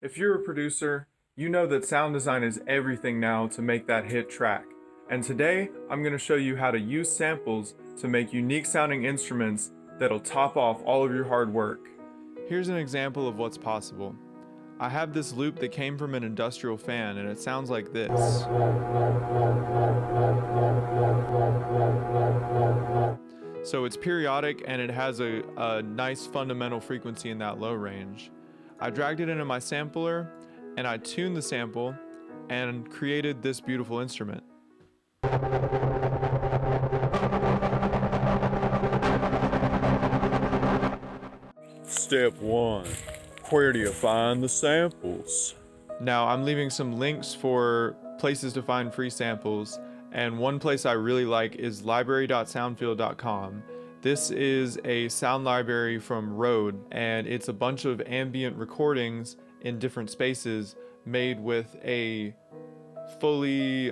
If you're a producer, you know that sound design is everything now to make that hit track. And today, I'm going to show you how to use samples to make unique sounding instruments that'll top off all of your hard work. Here's an example of what's possible. I have this loop that came from an industrial fan and it sounds like this. So it's periodic and it has a nice fundamental frequency in that low range. I dragged it into my sampler and I tuned the sample and created this beautiful instrument. Step 1. Where do you find the samples? Now I'm leaving some links for places to find free samples, and one place I really like is library.soundfield.com. This is a sound library from Rode, and it's a bunch of ambient recordings in different spaces made with a fully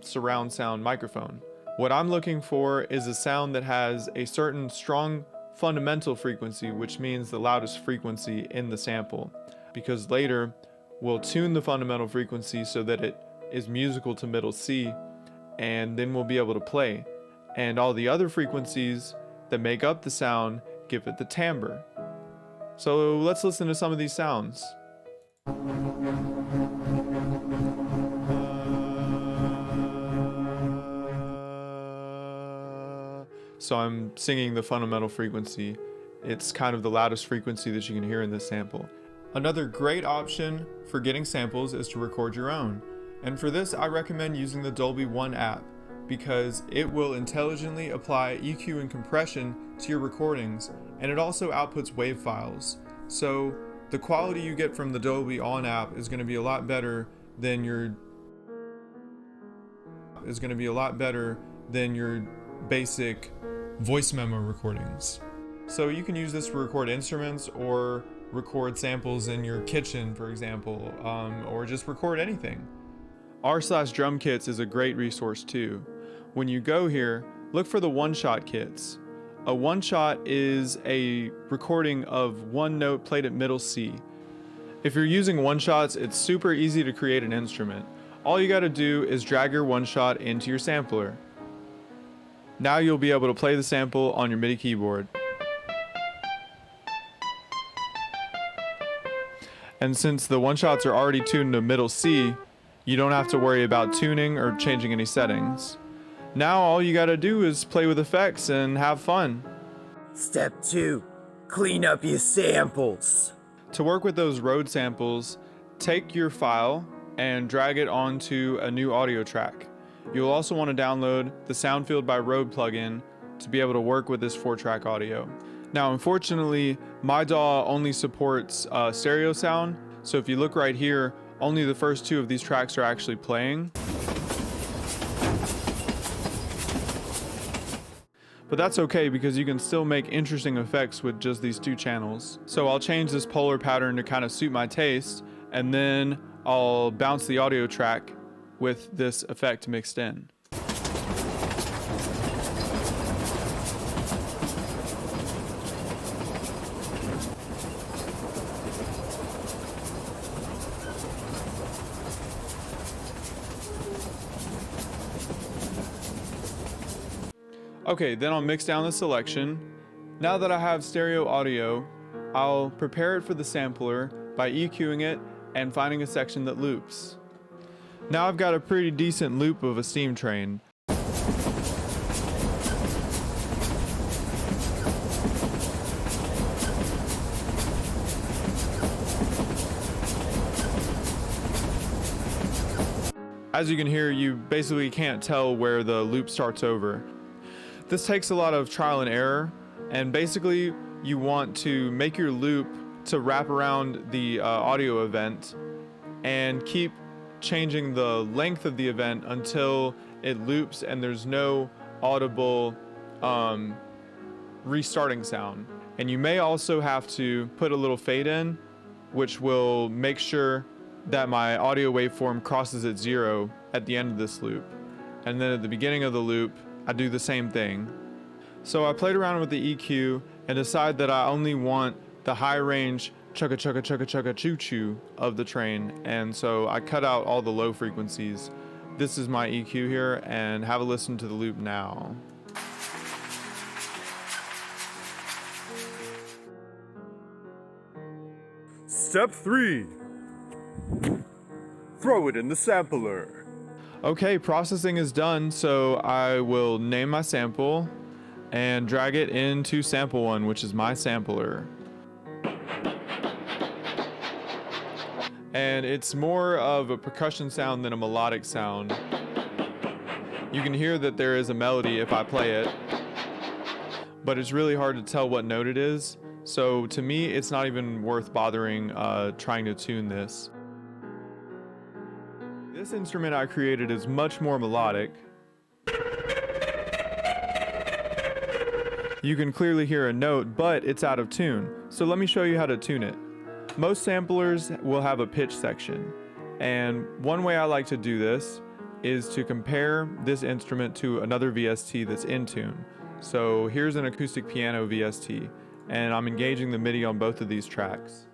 surround sound microphone. What I'm looking for is a sound that has a certain strong fundamental frequency, which means the loudest frequency in the sample, because later we'll tune the fundamental frequency so that it is musical to middle C, and then we'll be able to play. And all the other frequencies that make up the sound give it the timbre. So let's listen to some of these sounds. So I'm singing the fundamental frequency. It's kind of the loudest frequency that you can hear in this sample. Another great option for getting samples is to record your own. And for this, I recommend using the Dolby On app because it will intelligently apply EQ and compression to your recordings, and it also outputs WAV files. So the quality you get from the Dolby On app is going to be a lot better than your basic voice memo recordings. So you can use this to record instruments or record samples in your kitchen, for example, or just record anything. r/drum kits is a great resource too. When you go here, look for the one-shot kits. A one-shot is a recording of one note played at middle C. If you're using one-shots, it's super easy to create an instrument. All you gotta do is drag your one-shot into your sampler. Now you'll be able to play the sample on your MIDI keyboard. And since the one-shots are already tuned to middle C, you don't have to worry about tuning or changing any settings. Now all you gotta do is play with effects and have fun. Step 2. Clean up your samples. To work with those Rode samples, take your file and drag it onto a new audio track. You'll also want to download the Soundfield by Rode plugin to be able to work with this 4-track audio. Now, unfortunately, my DAW only supports stereo sound, so if you look right here, only the first 2 of these tracks are actually playing. But that's okay because you can still make interesting effects with just these 2 channels. So I'll change this polar pattern to kind of suit my taste, and then I'll bounce the audio track with this effect mixed in. Okay, then I'll mix down the selection. Now that I have stereo audio, I'll prepare it for the sampler by EQing it and finding a section that loops. Now I've got a pretty decent loop of a steam train. As you can hear, you basically can't tell where the loop starts over. This takes a lot of trial and error, and basically you want to make your loop to wrap around the audio event and keep changing the length of the event until it loops and there's no audible restarting sound. And you may also have to put a little fade in, which will make sure that my audio waveform crosses at 0 at the end of this loop. And then at the beginning of the loop, I do the same thing. So I played around with the EQ and decided that I only want the high range chugga chugga chugga chugga choo choo of the train, and so I cut out all the low frequencies. This is my EQ here, and have a listen to the loop now. Step 3. Throw it in the sampler. Okay, processing is done, so I will name my sample and drag it into sample 1, which is my sampler. And it's more of a percussion sound than a melodic sound. You can hear that there is a melody if I play it, but it's really hard to tell what note it is. So to me, it's not even worth bothering trying to tune this. This instrument I created is much more melodic. You can clearly hear a note, but it's out of tune. So let me show you how to tune it. Most samplers will have a pitch section, and one way I like to do this is to compare this instrument to another VST that's in tune. So here's an acoustic piano VST, and I'm engaging the MIDI on both of these tracks.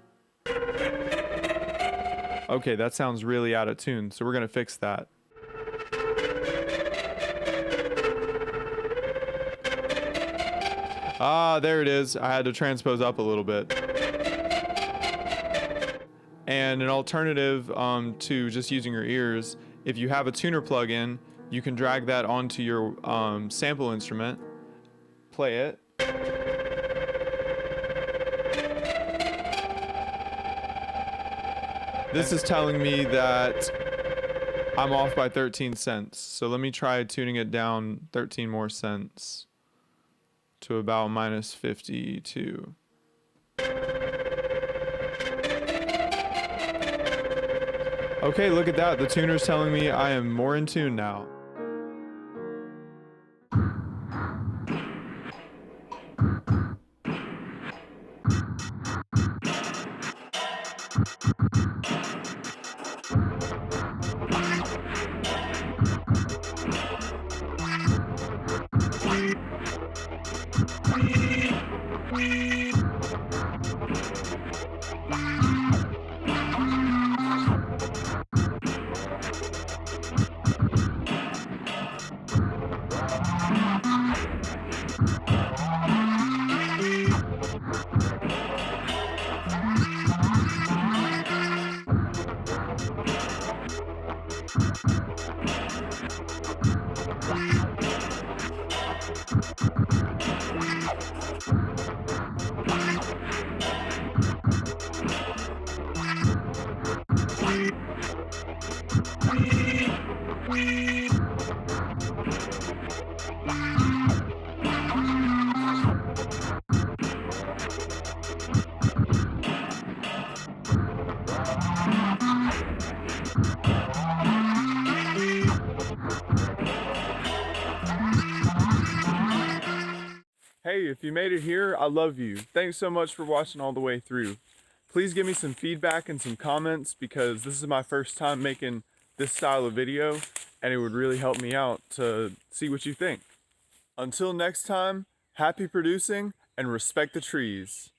Okay, that sounds really out of tune, so we're gonna fix that. Ah, there it is. I had to transpose up a little bit. And an alternative to just using your ears, if you have a tuner plugin, you can drag that onto your sample instrument, play it. This is telling me that I'm off by 13 cents. So let me try tuning it down 13 more cents to about minus 52. Okay, look at that. The tuner's telling me I am more in tune now. Hey, if you made it here, I love you. Thanks so much for watching all the way through. Please give me some feedback and some comments, because this is my first time making this style of video, and it would really help me out to see what you think. Until next time, happy producing and respect the trees.